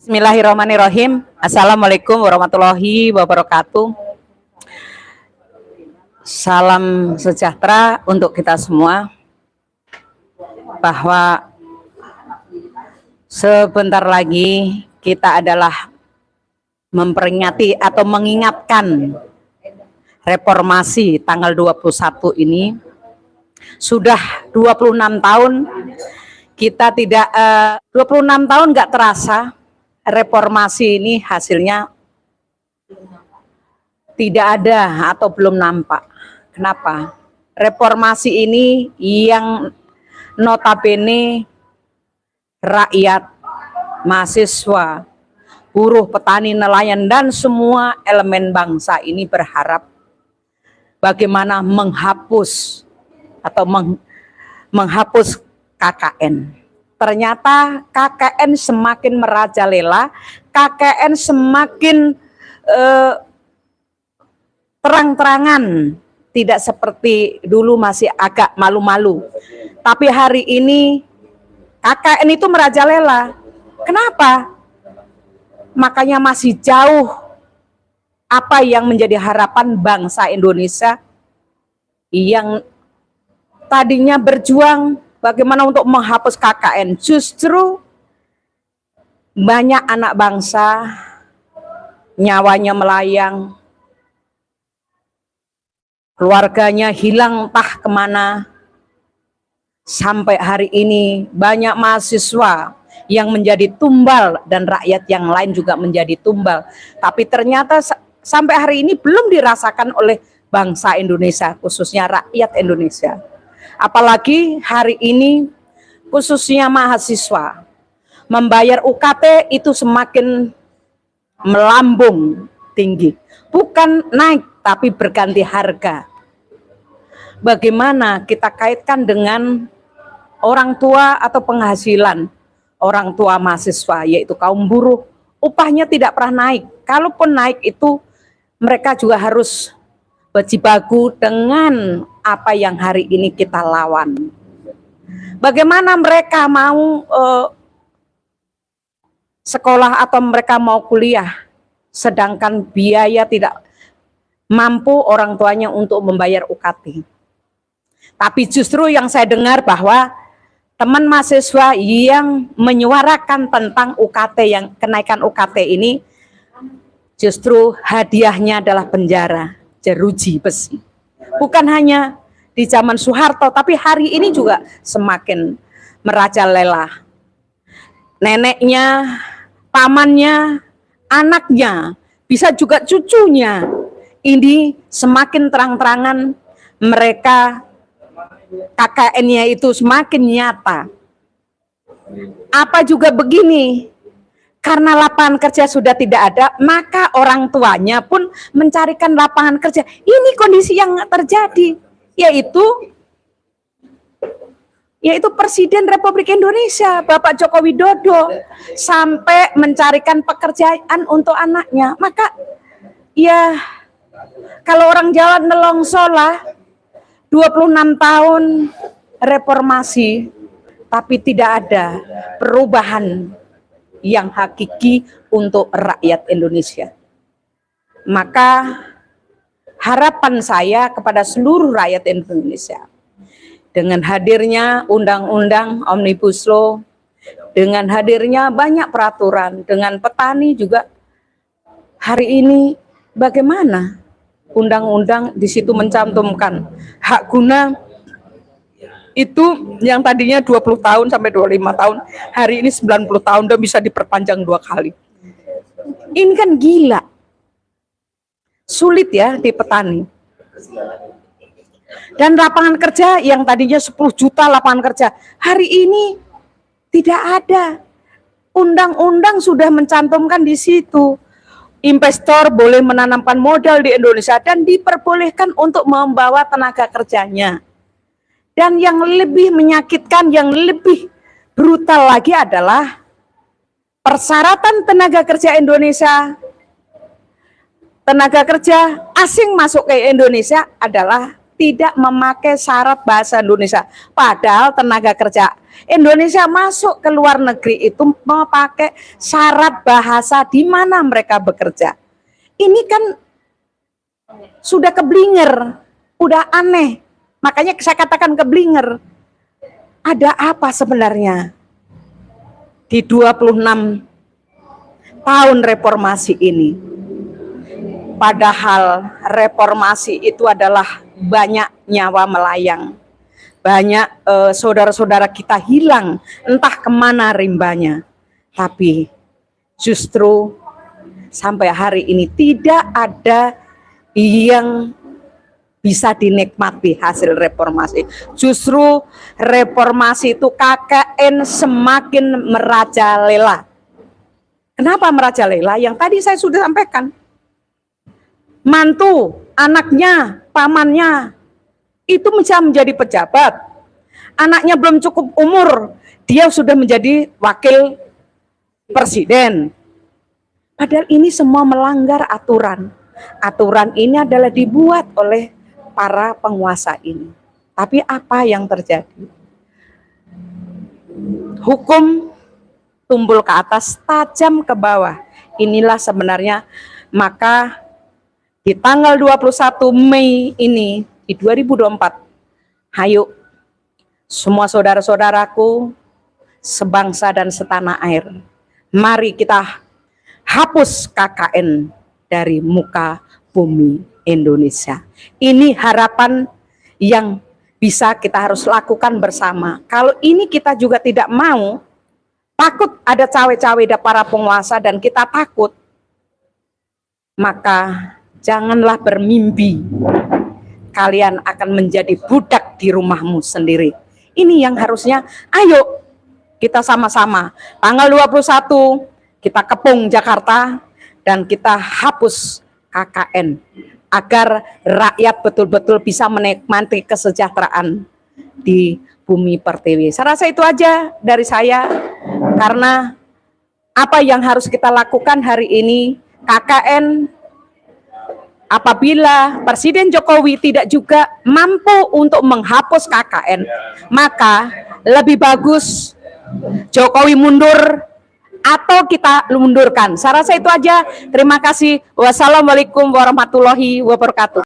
Bismillahirrahmanirrahim. Assalamualaikum warahmatullahi wabarakatuh. Salam sejahtera untuk kita semua. Bahwa sebentar lagi kita adalah memperingati atau mengingatkan reformasi tanggal 21 ini. Sudah 26 tahun kita tidak 26 tahun nggak terasa. Reformasi ini hasilnya tidak ada atau belum nampak. Kenapa? Reformasi ini yang notabene rakyat, mahasiswa, buruh, petani, nelayan, dan semua elemen bangsa ini berharap bagaimana menghapus atau menghapus KKN. Ternyata KKN semakin merajalela, KKN semakin terang-terangan, tidak seperti dulu masih agak malu-malu. Tapi hari ini KKN itu merajalela. Kenapa? Makanya masih jauh apa yang menjadi harapan bangsa Indonesia yang tadinya berjuang bagaimana untuk menghapus KKN. Justru banyak anak bangsa nyawanya melayang, keluarganya hilang entah kemana. Sampai hari ini banyak mahasiswa yang menjadi tumbal dan rakyat yang lain juga menjadi tumbal. Tapi ternyata sampai hari ini belum dirasakan oleh bangsa Indonesia, khususnya rakyat Indonesia. Apalagi hari ini khususnya mahasiswa membayar UKT itu semakin melambung tinggi, bukan naik tapi berganti harga. Bagaimana kita kaitkan dengan orang tua atau penghasilan orang tua mahasiswa, yaitu kaum buruh, upahnya tidak pernah naik. Kalaupun naik itu mereka juga harus berjibaku dengan apa yang hari ini kita lawan. Bagaimana mereka mau sekolah atau mereka mau kuliah, sedangkan biaya tidak mampu orang tuanya untuk membayar UKT. Tapi justru yang saya dengar bahwa teman mahasiswa yang menyuarakan tentang UKT, yang kenaikan UKT ini, justru hadiahnya adalah penjara, jeruji besi. Bukan hanya di zaman Soeharto, tapi hari ini juga semakin merajalela. Neneknya, pamannya, anaknya, bisa juga cucunya. Ini semakin terang-terangan mereka KKN-nya itu semakin nyata. Apa juga begini, karena lapangan kerja sudah tidak ada, maka orang tuanya pun mencarikan lapangan kerja. Ini kondisi yang terjadi, yaitu Presiden Republik Indonesia, Bapak Joko Widodo, sampai mencarikan pekerjaan untuk anaknya. Maka ya, kalau orang Jawa nelongsolah 26 tahun reformasi, tapi tidak ada perubahan yang hakiki untuk rakyat Indonesia. Maka harapan saya kepada seluruh rakyat Indonesia, dengan hadirnya undang-undang Omnibus Law, dengan hadirnya banyak peraturan, dengan petani juga hari ini bagaimana undang-undang di situ mencantumkan hak guna itu yang tadinya 20 tahun sampai 25 tahun, hari ini 90 tahun dan bisa diperpanjang 2 kali. Ini kan gila. Sulit ya di petani. Dan lapangan kerja yang tadinya 10 juta lapangan kerja, hari ini tidak ada. Undang-undang sudah mencantumkan di situ. Investor boleh menanamkan modal di Indonesia dan diperbolehkan untuk membawa tenaga kerjanya. Dan yang lebih menyakitkan, yang lebih brutal lagi adalah persyaratan tenaga kerja Indonesia, tenaga kerja asing masuk ke Indonesia adalah tidak memakai syarat bahasa Indonesia. Padahal tenaga kerja Indonesia masuk ke luar negeri itu memakai syarat bahasa di mana mereka bekerja. Ini kan sudah keblinger, udah aneh. Makanya saya katakan keblinger. Ada apa sebenarnya di 26 tahun reformasi ini? Padahal reformasi itu adalah banyak nyawa melayang, banyak saudara-saudara kita hilang, entah kemana rimbanya. Tapi justru sampai hari ini tidak ada yang bisa dinikmati hasil reformasi. Justru reformasi itu KKN semakin merajalela. Kenapa merajalela? Yang tadi saya sudah sampaikan. Mantu, anaknya, pamannya, itu bisa menjadi pejabat. Anaknya belum cukup umur, dia sudah menjadi wakil presiden. Padahal ini semua melanggar aturan. Aturan ini adalah dibuat oleh para penguasa ini. Tapi apa yang terjadi? Hukum tumbul ke atas, tajam ke bawah. Inilah sebenarnya, maka di tanggal 21 Mei ini, di 2024, hayo semua saudara-saudaraku, sebangsa dan setanah air, mari kita hapus KKN dari muka bumi Indonesia. Ini harapan yang bisa kita harus lakukan bersama. Kalau ini kita juga tidak mau, takut ada cawe-cawe dari para penguasa dan kita takut, maka janganlah bermimpi kalian akan menjadi budak di rumahmu sendiri. Ini yang harusnya, ayo kita sama-sama tanggal 21 kita kepung Jakarta dan kita hapus KKN agar rakyat betul-betul bisa menikmati kesejahteraan di bumi pertiwi. Saya rasa itu aja dari saya, karena apa yang harus kita lakukan hari ini, KKN, apabila Presiden Jokowi tidak juga mampu untuk menghapus KKN, maka lebih bagus Jokowi mundur atau kita mundurkan. Saya rasa itu aja. Terima kasih. Wassalamualaikum warahmatullahi wabarakatuh.